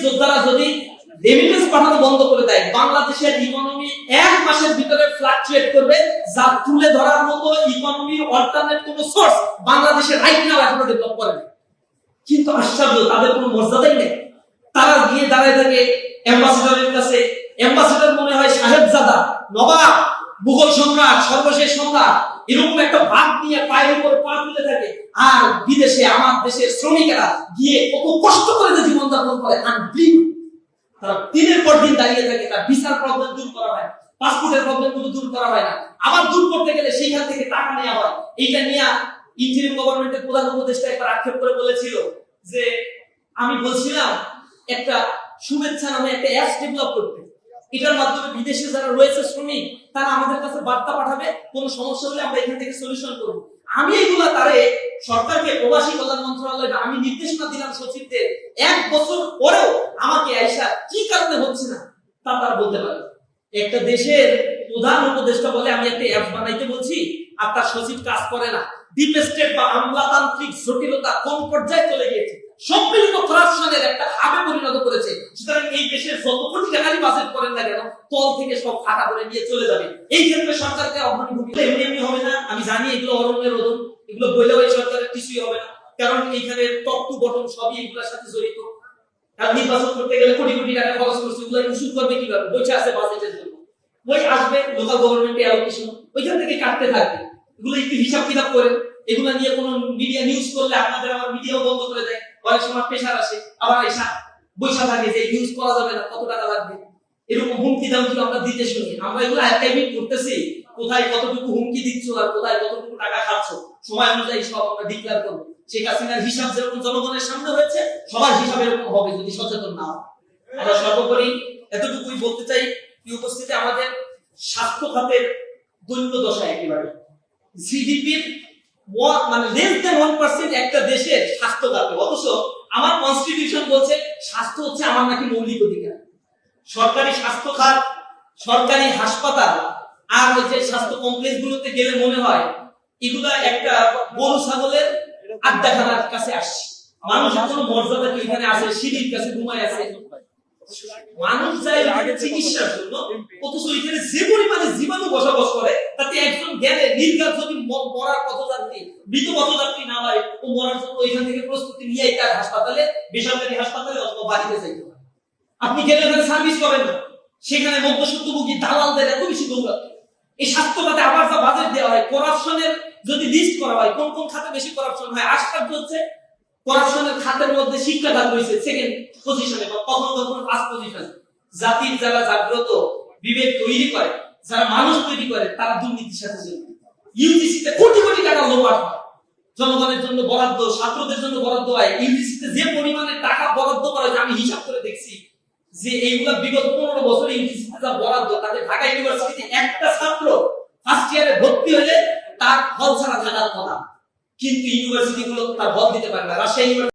যোদ্ধারা যদি রেমিটেন্স পাঠানো বন্ধ করে দেয়, বাংলাদেশের ইকোনমি এক মাসের ভিতরে ফ্লাকচুয়েট করবে, যা তুলে ধরার মতো ইকোনমি অল্টারনেট কোনো সোর্স বাংলাদেশের রাইট নাও এখনো ডেভেলপ করেনি। কিন্তু আশ্চর্য, তাদের কোনো মর্যাদাই নেই। তারা গিয়ে দাঁড়ায় থাকে অ্যাম্বাসেডরের কাছে, অ্যাম্বাসেডর মনে হয় সাহেবজাদা, নবাব, মুঘল সম্রাট, সর্বশেষ সম্রাট, এরকম একটা ভাগ নিয়ে পায়ের উপর পা তুলে থাকে। আর বিদেশে আমার দেশের শ্রমিকেরা গিয়ে কত কষ্ট করে যে জীবন যাপন করে, আনবিলিভ। তারা দিনের পর দিন দাঁড়িয়ে থাকে, তার ভিসার প্রবলেম দূর করা হয়, পাসপোর্টের প্রবলেম গুলো দূর করা হয় না। আবার দূর করতে গেলে সেইখান থেকে টাকা নেওয়া হয়। এইটা নিয়ে ইন্টারিম গভর্নমেন্টের প্রধান উপদেষ্টা একবার আক্ষেপ করে বলেছিল যে আমি বলছিলাম একটা শুভেচ্ছা নামে একটা অ্যাপ ডেভেলপ করতে, এটার মাধ্যমে বিদেশে যারা রয়েছে শ্রমিক, তারা আমাদের কাছে বার্তা পাঠাবে, কোনো সমস্যা হলে আমরা এখান থেকে সলিউশন করব। আমি এগুলা তারে সরকারকে, প্রবাসী কল্যাণ মন্ত্রণালয় আমি নির্দেশনা দিলাম সচিবদের, 1 বছর পরেও আমাকে আইসা কি কারণে হচ্ছে না তা তারা বলতে পারে। একটা দেশের প্রধান উপদেষ্টা বলে আমি একটা অ্যাপ বানাইতে বলছি, আর তার সচিব কাজ করে না। ডিপ স্টেট বা আমলাতান্ত্রিক জটিলতা কোন পর্যায়ে চলে গিয়েছে, সম্মিলিত করাপশনের একটা হাবে পরিণত করেছে। সুতরাং এই দেশের যত কোটি টাকারই বাজেট করেন না কেন, তল থেকে সব ফাঁকা করে নিয়ে চলে যাবে। এই ক্ষেত্রে সরকারকে অগ্রণী ভূমিকা এমনি এমনি হবে না। আমি জানি এগুলো অরণ্যের রোদন, এগুলো বইলেও এই সরকারের কিছুই হবে না, কারণ এইখানে টপ টু বটম সবই এগুলোর সাথে জড়িত। আর নির্বাচন করতে গেলে কোটি কোটি টাকা খরচ করছে, এগুলো ইস্যু করবে কিভাবে? বইটা আছে বাজেটের জন্য, বই আসবে লোকাল গভর্নমেন্টে অ্যালোকেশন, ওইখান থেকে কাটতে থাকবে। এগুলো একটু হিসাব কিতাব করেন। এগুলো নিয়ে কোনো মিডিয়া নিউজ করলে আপনাদের আবার মিডিয়াও বন্ধ করে দেয়, অনেক সময় প্রেশার আসে, আবার এসা বৈশা থাকে যে নিউজ করা যাবে না, কত টাকা লাগবে, এরকম হুমকি দামকি আমরা দিতে শুনি। আমরা এগুলো অ্যাকাইমিং করতেছি, কোথায় কতটুকু হুমকি দিচ্ছ আর কোথায় কতটুকু টাকা খাচ্ছ, সময় অনুযায়ী সব আমরা ডিক্লেয়ার করবো। শেখ হাসিনার হিসাব যেরকম জনগণের সামনে হয়েছে, সবার হিসাব এরকম হবে যদি সচেতন না হয়। আমরা সর্বোপরি এতটুকুই বলতে চাই, কি উপস্থিতি আমাদের স্বাস্থ্য খাতের দৈন্য দশা একেবারে। জিডিপির মানে লেস দেন 1% একটা দেশের স্বাস্থ্য খাতে, অথচ আমার কনস্টিটিউশন বলছে স্বাস্থ্য হচ্ছে আমার নাকি মৌলিক অধিকার। সরকারি স্বাস্থ্য খাত, সরকারি হাসপাতাল আর ওই যে স্বাস্থ্য কমপ্লেক্স গুলোতে গেলে মনে হয় এগুলা একটা গরু ছাগলের আড্ডাখানার কাছে আসছে। মানুষের কোনো মর্যাদা কি এখানে আছে? সিঁড়ির কাছে ঘুমায় আছে মানুষ, যায় চিকিৎসার জন্য, অথচ এখানে যে পরিমাণে জীবাণু বসবাস করে, তাতে একজন গেলে নির্ঘাত যদি মরার পথযাত্রী, মৃত পথযাত্রী না হয়, ও মরার জন্য ওইখান থেকে প্রস্তুতি নিয়ে তার হাসপাতালে, বেসরকারি হাসপাতালে অথবা বাড়িতে যাইতে হয়। আপনি গেলে ওখানে সার্ভিস করেন না, সেখানে মধ্যসূত্রভোগী দালালদের এত বেশি দৌড়াতে। এই স্বাস্থ্য খাতে আবার যা বাজেট দেওয়া হয়, করাপশনের যদি লিস্ট করা হয় কোন কোন খাতে বেশি করাপশন হয়, আশ্চর্য হচ্ছে করাপশনের খাতের মধ্যে শিক্ষা খাত রয়েছে সেকেন্ড পজিশনে বা কখনো কখনো ফার্স্ট পজিশনে। জাতির যারা জাগ্রত বিবেক তৈরি করে, যারা মানুষ তৈরি করে, তারা দুর্নীতির সাথে জড়িত। ইউজিসিতে কোটি কোটি টাকা লোপাট হয়, জনগণের জন্য বরাদ্দ, ছাত্রদের জন্য বরাদ্দ হয়। ইউজিসিতে যে পরিমাণে টাকা বরাদ্দ করা হয়, আমি হিসাব করে দেখছি যে এইগুলা বিগত 15 বছরে ইউজিসিতে যা বরাদ্দ, তাতে ঢাকা ইউনিভার্সিটিতে একটা ছাত্র ফার্স্ট ইয়ারে ভর্তি হলে তার হল ছাড়া থাকার কথা, কিন্তু ইউনিভার্সিটি গুলো তার হল দিতে পারে না। রাজশাহী